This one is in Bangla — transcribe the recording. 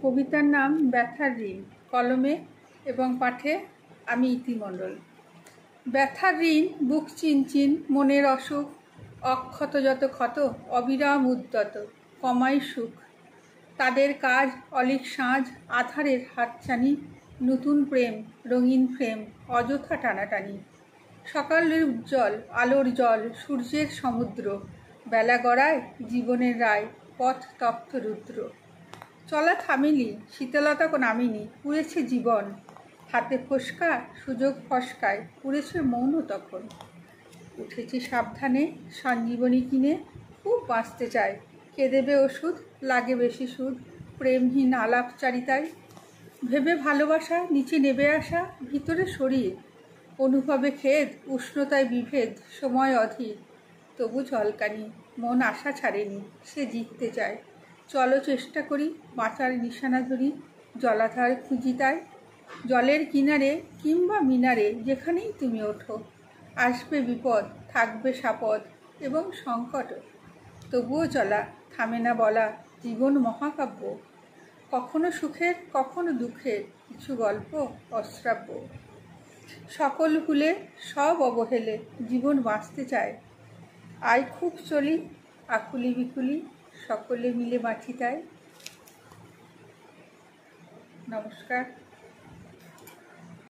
কবিতার নাম ব্যথার ঋণ। কলমে এবং পাঠে আমি ইতি মণ্ডল। ব্যথার ঋণ বুক চিনচিন, মনের অসুখ, অক্ষত যত ক্ষত, অবিরাম উদ্যত, কমাই সুখ। তাদের কাজ অলিক সাঁঝ, আধারের হাতছানি, নতুন প্রেম, রঙিন ফ্রেম, অযথা টানাটানি। সকালের উজ্জ্বল আলোর জল, সূর্যের সমুদ্র, বেলা গড়ায় জীবনের রায়, পথ তপ্ত রুদ্র। চলা থামেনি, শীতলতা নামেনি, পুড়েছে জীবন। হাতে ফোসকা, সুযোগ ফসকায়, পুড়েছে মৌন তখন। উঠেছি সাবধানে, সঞ্জীবনী কিনে, খুব বাঁচতে চায়। কে দেবে ওষুধ, লাগে বেশি সুদ, প্রেমহীন আলাপচারিতায়। ভেবে ভালোবাসা নিচে নেবে আসা, ভিতরে সরিয়ে। অনুভবে খেদ, উষ্ণতায় বিভেদ, সময় অধীর। তবু ঝলকানি, মন আশা ছাড়েনি, সে জিততে চায়। চলো চেষ্টা করি, বাঁচার নিশানা ধরি, জলাধার খুঁজি তাই। জলের কিনারে কিংবা মিনারে, যেখানেই তুমি ওঠো, আসবে বিপদ, থাকবে সাপদ এবং সংকট। তবুও চলা, থামে না বলা, জীবন মহাকাব্য। কখনো সুখের, কখনো দুঃখের, কিছু গল্প অশ্রাব্য। সকল ভুলে, সব অবহেলে, জীবন বাঁচতে চায়। আয় খুব চলি, আকুলি বিকুলি, সকলে মিলে বাঁচি তাই। নমস্কার।